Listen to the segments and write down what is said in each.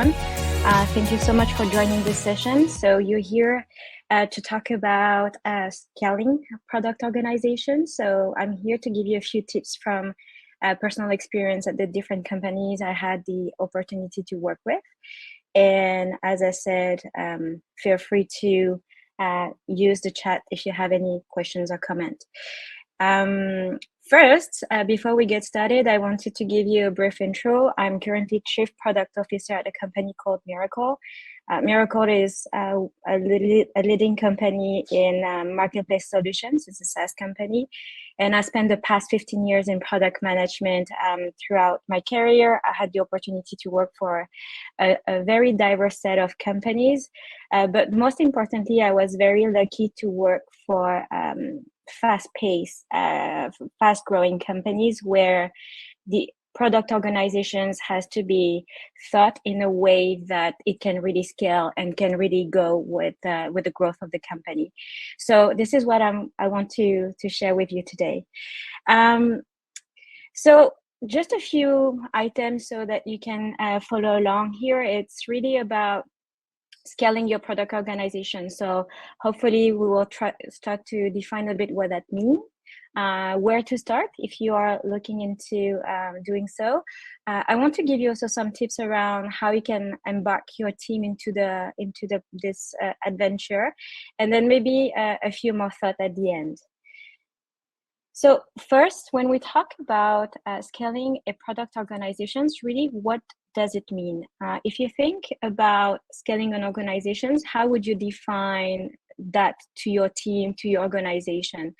everyone. Thank you so much for joining this session. So you're here to talk about scaling product organization. So I'm here to give you a few tips from personal experience at the different companies I had the opportunity to work with. And as I said, feel free to use the chat if you have any questions or comments. First, before we get started, I wanted to give you a brief intro. I'm currently Chief Product Officer at a company called Mirakl. Mirakl is a leading company in marketplace solutions. It's a SaaS company. And I spent the past 15 years in product management. Throughout my career, I had the opportunity to work for a very diverse set of companies. But most importantly, I was very lucky to work for fast-paced, fast-growing companies where the product organizations has to be thought in a way that it can really scale and can really go with the growth of the company. So this is what I want to share with you today. So just a few items so that you can follow along here. It's really about scaling your product organization. So hopefully we will start to define a bit what that means, where to start if you are looking into doing so. I want to give you also some tips around how you can embark your team into this adventure, and then maybe a few more thoughts at the end. So first, when we talk about scaling a product organization, really what does it mean? If you think about scaling an organization, how would you define that to your team, to your organization?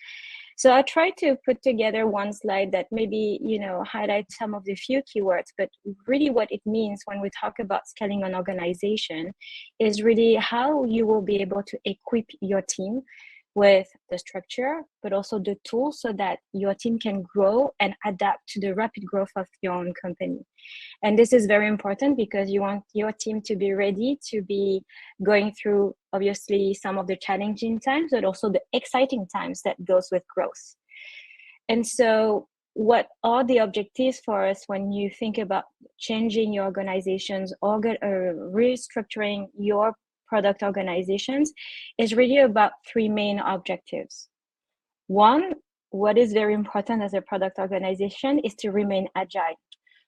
So I tried to put together one slide that maybe, highlight some of the few keywords, but really what it means when we talk about scaling an organization is really how you will be able to equip your team with the structure, but also the tools so that your team can grow and adapt to the rapid growth of your own company. And this is very important because you want your team to be ready to be going through, obviously, some of the challenging times, but also the exciting times that goes with growth. And so what are the objectives for us when you think about changing your organizations or restructuring your product organizations is really about three main objectives. One, what is very important as a product organization is to remain agile.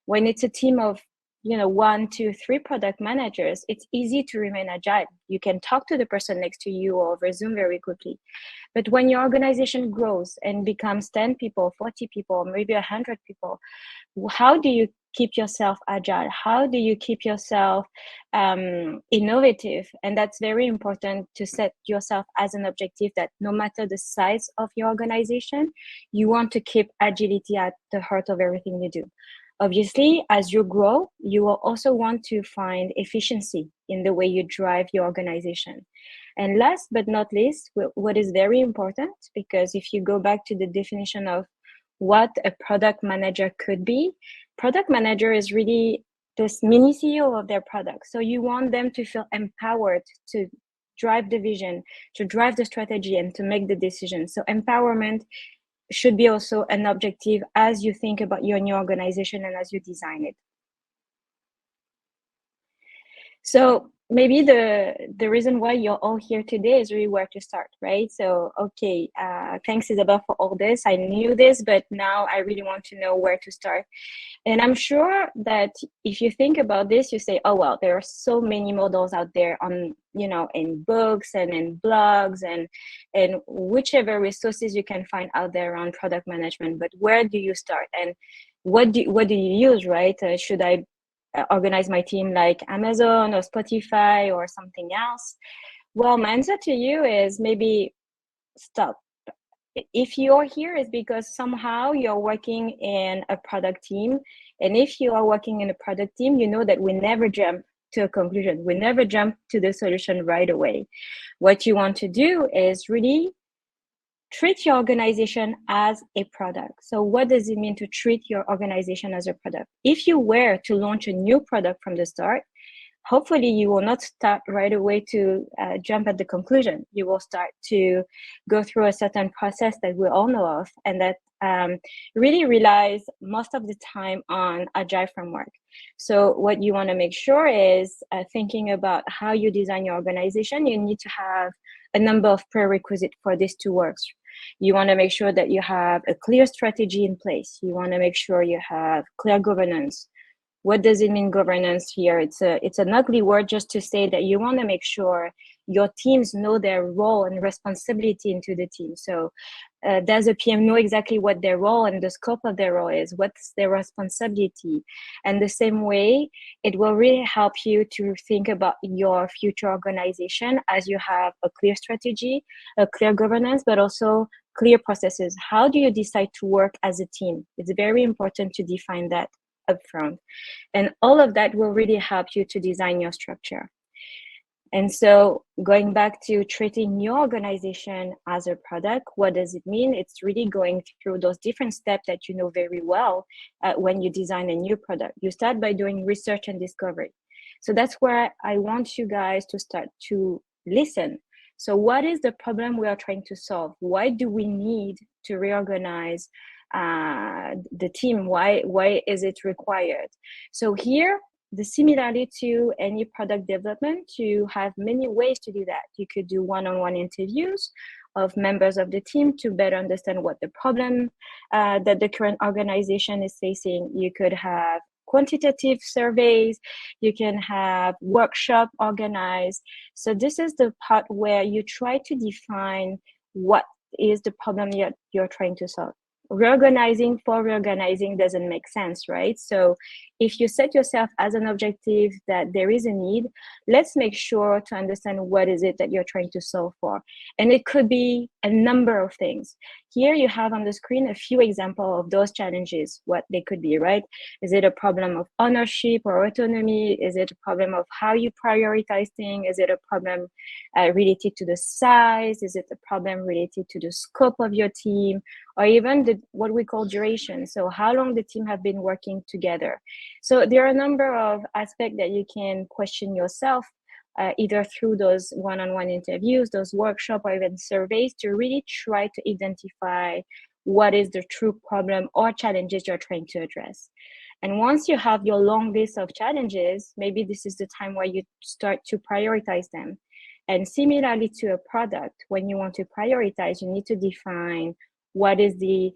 When it's a team of 1, 2, 3 product managers, it's easy to remain agile. You can talk to the person next to you or over Zoom very quickly. But when your organization grows and becomes 10 people, 40 people, maybe 100 people, how do you keep yourself agile? How do you keep yourself innovative? And that's very important to set yourself as an objective that no matter the size of your organization, you want to keep agility at the heart of everything you do. Obviously, as you grow, you will also want to find efficiency in the way you drive your organization. And last but not least, what is very important, because if you go back to the definition of what a product manager could be, product manager is really this mini CEO of their product. So you want them to feel empowered to drive the vision, to drive the strategy, and to make the decision. So empowerment should be also an objective as you think about your new organization and as you design it. So maybe the reason why you're all here today is really where to start, right? So, okay, thanks Isabelle for all this. I knew this, but now I really want to know where to start. And I'm sure that if you think about this, you say, oh, well, there are so many models out there on, in books and in blogs and whichever resources you can find out there around product management. But where do you start? And what do you use, right? Should I organize my team like Amazon or Spotify or something else? Well, my answer to you is maybe stop. If you're here, it's because somehow you're working in a product team. And if you are working in a product team, you know that we never jump to a conclusion. We never jump to the solution right away. What you want to do is really treat your organization as a product. So what does it mean to treat your organization as a product? If you were to launch a new product from the start, hopefully you will not start right away to jump at the conclusion. You will start to go through a certain process that we all know of, and that really relies most of the time on agile framework. So what you want to make sure is thinking about how you design your organization. You need to have a number of prerequisites for this to work. You want to make sure that you have a clear strategy in place. You want to make sure you have clear governance. What does it mean, governance here? It's an ugly word just to say that you want to make sure your teams know their role and responsibility into the team. So does a PM know exactly what their role and the scope of their role is? What's their responsibility? And the same way, it will really help you to think about your future organization as you have a clear strategy, a clear governance, but also clear processes. How do you decide to work as a team? It's very important to define that upfront. And all of that will really help you to design your structure. And so going back to treating your organization as a product, what does it mean? It's really going through those different steps that you know very well when you design a new product. You start by doing research and discovery. So that's where I want you guys to start to listen. So what is the problem we are trying to solve? Why do we need to reorganize the team? Why is it required? So here, similarly to any product development, you have many ways to do that. You could do one-on-one interviews of members of the team to better understand what the problem that the current organization is facing. You could have quantitative surveys. You can have workshop organized. So this is the part where you try to define what is the problem you're trying to solve. Reorganizing for reorganizing doesn't make sense, right? So if you set yourself as an objective that there is a need, let's make sure to understand what is it that you're trying to solve for. And it could be a number of things. Here you have on the screen a few examples of those challenges, what they could be, right? Is it a problem of ownership or autonomy? Is it a problem of how you prioritize things? Is it a problem related to the size? Is it a problem related to the scope of your team? Or even what we call duration. So how long the team have been working together. So there are a number of aspects that you can question yourself, either through those one-on-one interviews, those workshops, or even surveys to really try to identify what is the true problem or challenges you're trying to address. And once you have your long list of challenges, maybe this is the time where you start to prioritize them. And similarly to a product, when you want to prioritize, you need to define what is the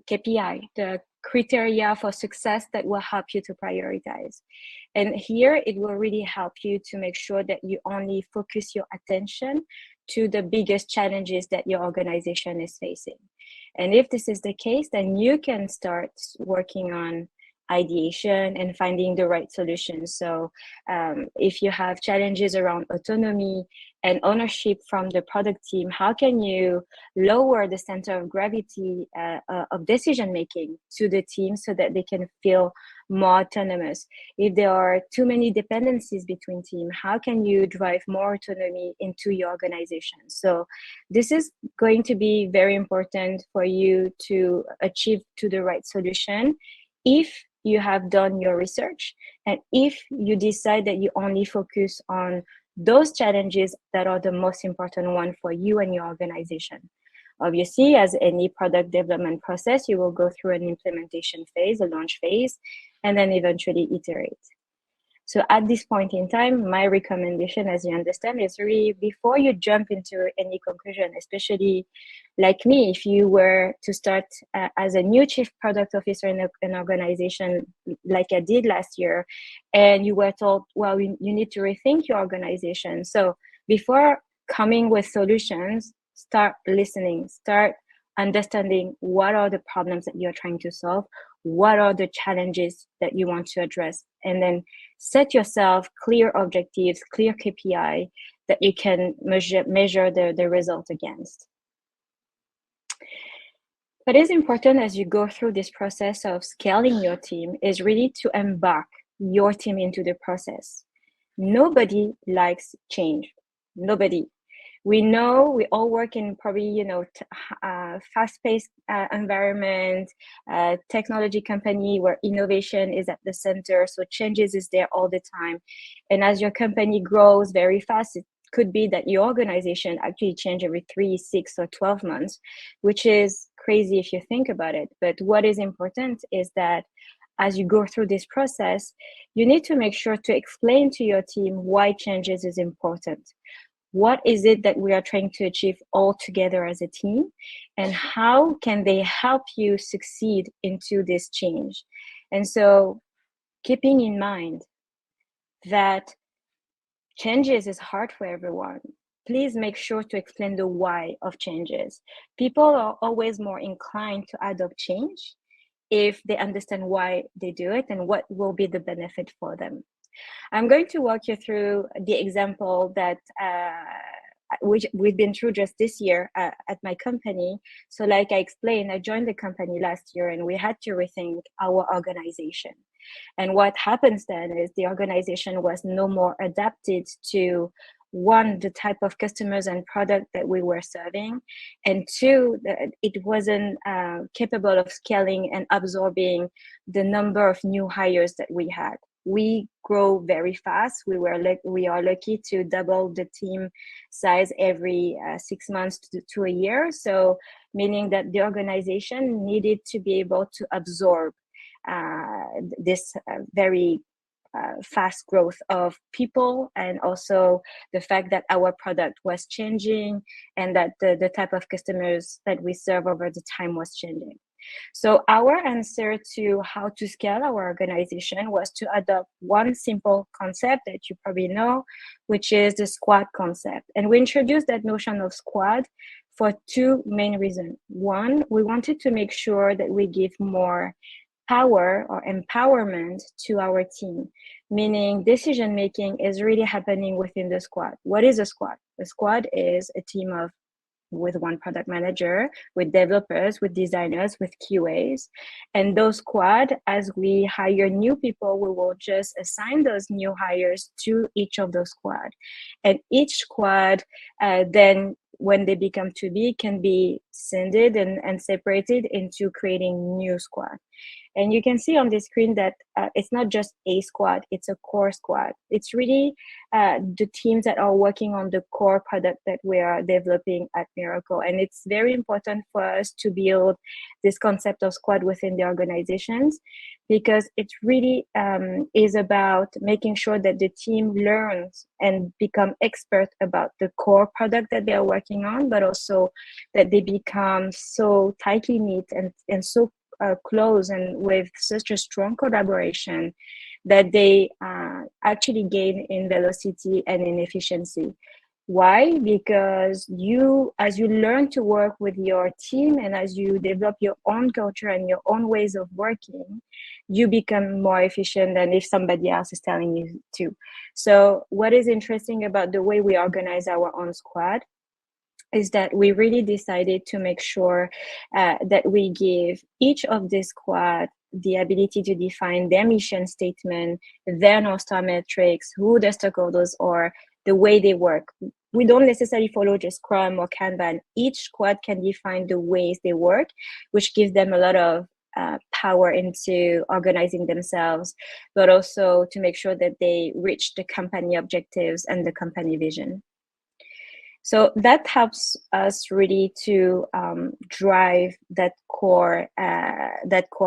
KPI, the criteria for success that will help you to prioritize. And here it will really help you to make sure that you only focus your attention to the biggest challenges that your organization is facing. And if this is the case, then you can start working on ideation and finding the right solution. So if you have challenges around autonomy and ownership from the product team, how can you lower the center of gravity of decision making to the team so that they can feel more autonomous? If there are too many dependencies between teams, how can you drive more autonomy into your organization? So this is going to be very important for you to achieve to the right solution if you have done your research, and if you decide that you only focus on those challenges that are the most important one for you and your organization. Obviously, as any product development process, you will go through an implementation phase, a launch phase, and then eventually iterate. So at this point in time, my recommendation, as you understand, is really before you jump into any conclusion, especially like me, if you were to start as a new chief product officer in an organization like I did last year, and you were told, well, you need to rethink your organization. So before coming with solutions, start listening, start understanding what are the problems that you're trying to solve, what are the challenges that you want to address, and then set yourself clear objectives, clear KPI that you can measure the result against. What is important as you go through this process of scaling your team is really to embark your team into the process. Nobody likes change. Nobody. We know we all work in probably, fast-paced environment, technology company where innovation is at the center. So changes is there all the time. And as your company grows very fast, it could be that your organization actually change every 3, 6, or 12 months, which is crazy if you think about it. But what is important is that as you go through this process, you need to make sure to explain to your team why changes is important. What is it that we are trying to achieve all together as a team, and how can they help you succeed into this change? And so keeping in mind that changes is hard for everyone, please make sure to explain the why of changes. People are always more inclined to adopt change if they understand why they do it and what will be the benefit for them. I'm going to walk you through the example that which we've been through just this year at my company. So like I explained, I joined the company last year and we had to rethink our organization. And what happens then is the organization was no more adapted to, one, the type of customers and product that we were serving, and two, that it wasn't capable of scaling and absorbing the number of new hires that we had. We grow very fast. We are lucky to double the team size every 6 months to a year. So meaning that the organization needed to be able to absorb this very fast growth of people, and also the fact that our product was changing and that the type of customers that we serve over the time was changing. So our answer to how to scale our organization was to adopt one simple concept that you probably know, which is the squad concept. And we introduced that notion of squad for two main reasons. One, we wanted to make sure that we give more power or empowerment to our team, meaning decision making is really happening within the squad. What is a squad? A squad is a team of with one product manager, with developers, with designers, with QAs. And those squad, as we hire new people, we will just assign those new hires to each of those squad. And each squad then, when they become too big, can be sended and separated into creating new squad. And you can see on the screen that it's not just a squad, it's a core squad. It's really the teams that are working on the core product that we are developing at Mirakl. And it's very important for us to build this concept of squad within the organizations, because it really is about making sure that the team learns and become expert about the core product that they are working on, but also that they become so tightly knit and so close and with such a strong collaboration that they actually gain in velocity and in efficiency. Why? Because as you learn to work with your team and as you develop your own culture and your own ways of working, you become more efficient than if somebody else is telling you to. So what is interesting about the way we organize our own squad is that we really decided to make sure that we give each of the squad the ability to define their mission statement, their North Star metrics, who the stakeholders are, the way they work. We don't necessarily follow just Scrum or Kanban. Each squad can define the ways they work, which gives them a lot of power into organizing themselves, but also to make sure that they reach the company objectives and the company vision. So that helps us really to drive that core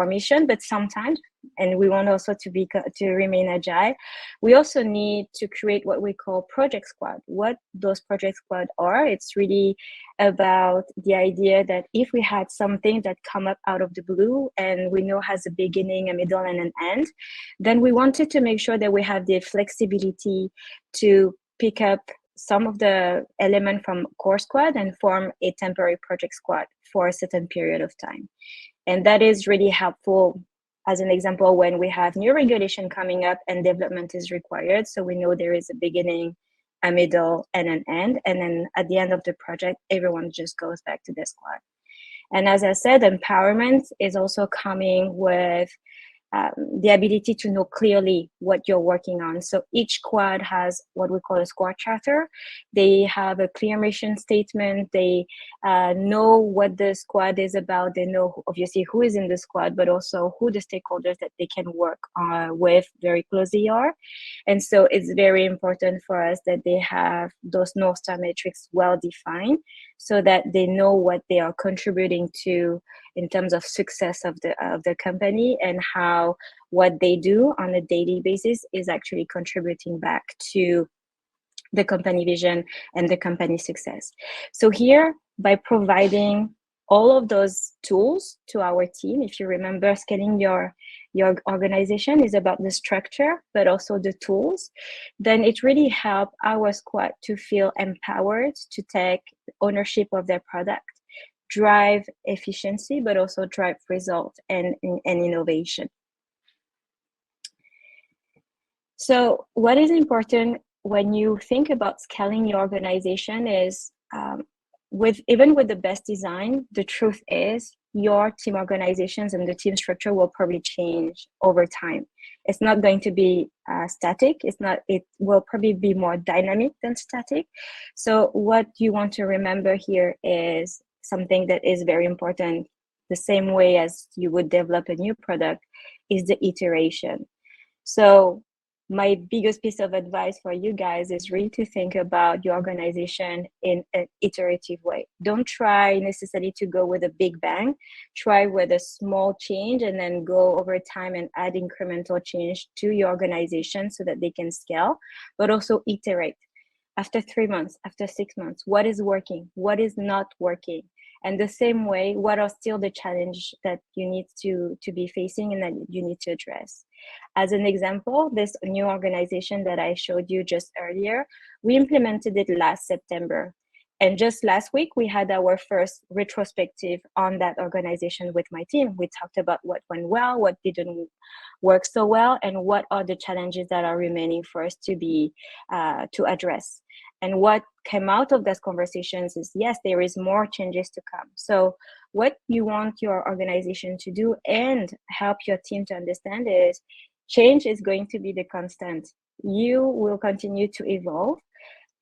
mission. But sometimes, and we want also to remain agile, we also need to create what we call project squad. What those project squad are, it's really about the idea that if we had something that come up out of the blue and we know has a beginning, a middle, and an end, then we wanted to make sure that we have the flexibility to pick up some of the element from core squad and form a temporary project squad for a certain period of time. And that is really helpful, as an example, when we have new regulation coming up and development is required. So we know there is a beginning, a middle, and an end. And then at the end of the project, everyone just goes back to the squad. And as I said, empowerment is also coming with the ability to know clearly what you're working on. So each squad has what we call a squad charter. They have a clear mission statement. They know what the squad is about. They know obviously who is in the squad, but also who the stakeholders that they can work with very closely are. And so it's very important for us that they have those North Star metrics well defined so that they know what they are contributing to in terms of success of the company, and how what they do on a daily basis is actually contributing back to the company vision and the company success. So here, by providing all of those tools to our team, if you remember, scaling your organization is about the structure, but also the tools, then it really helped our squad to feel empowered to take ownership of their product, drive efficiency, but also drive result and innovation. So what is important when you think about scaling your organization is even with the best design, the truth is your team organizations and the team structure will probably change over time. It's not going to be static. It will probably be more dynamic than static. So what you want to remember here is something that is very important, the same way as you would develop a new product, is the iteration. So my biggest piece of advice for you guys is really to think about your organization in an iterative way. Don't try necessarily to go with a big bang. Try with a small change and then go over time and add incremental change to your organization so that they can scale, but also iterate. After 3 months, after 6 months, what is working? What is not working? And the same way, what are still the challenges that you need to be facing and that you need to address? As an example, this new organization that I showed you just earlier, we implemented it last September. And just last week, we had our first retrospective on that organization with my team. We talked about what went well, what didn't work so well, and what are the challenges that are remaining for us to address. And what came out of those conversations is, yes, there is more changes to come. So what you want your organization to do and help your team to understand is change is going to be the constant. You will continue to evolve,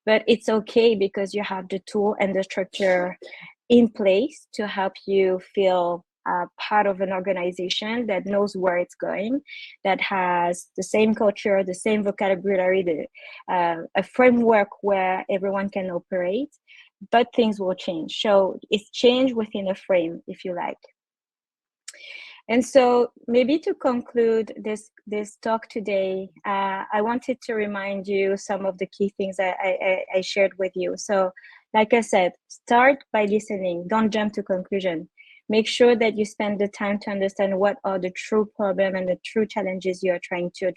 but it's okay because you have the tool and the structure in place to help you feel part of an organization that knows where it's going, that has the same culture, the same vocabulary, a framework where everyone can operate, but things will change. So it's change within a frame, if you like. And so maybe to conclude this talk today, I wanted to remind you some of the key things I shared with you. So like I said, start by listening. Don't jump to conclusion. Make sure that you spend the time to understand what are the true problems and the true challenges you are trying to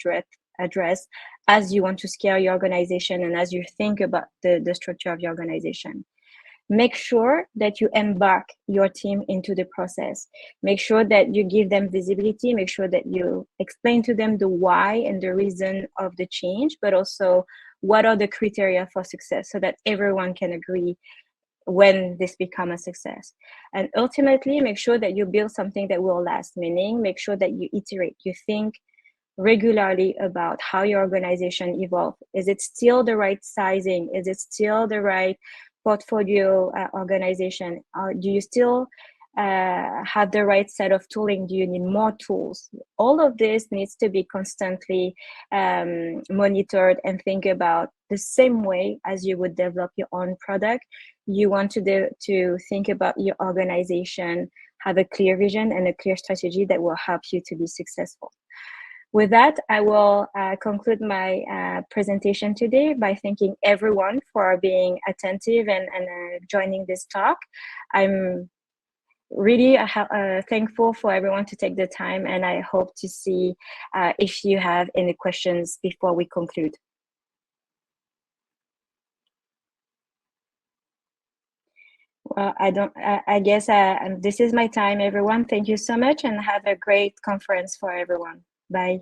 address as you want to scale your organization and as you think about the structure of your organization. Make sure that you embark your team into the process. Make sure that you give them visibility. Make sure that you explain to them the why and the reason of the change, but also what are the criteria for success so that everyone can agree when this becomes a success. And ultimately, make sure that you build something that will last, meaning make sure that you iterate, you think regularly about how your organization evolves. Is it still the right sizing? Is it still the right portfolio organization? Do you still have the right set of tooling? Do you need more tools? All of this needs to be constantly monitored and think about the same way as you would develop your own product. You want to think about your organization, have a clear vision and a clear strategy that will help you to be successful. With that, I will conclude my presentation today by thanking everyone for being attentive and joining this talk. I'm really thankful for everyone to take the time, and I hope to see if you have any questions before we conclude. Well, I guess this is my time, everyone. Thank you so much and have a great conference for everyone. Bye.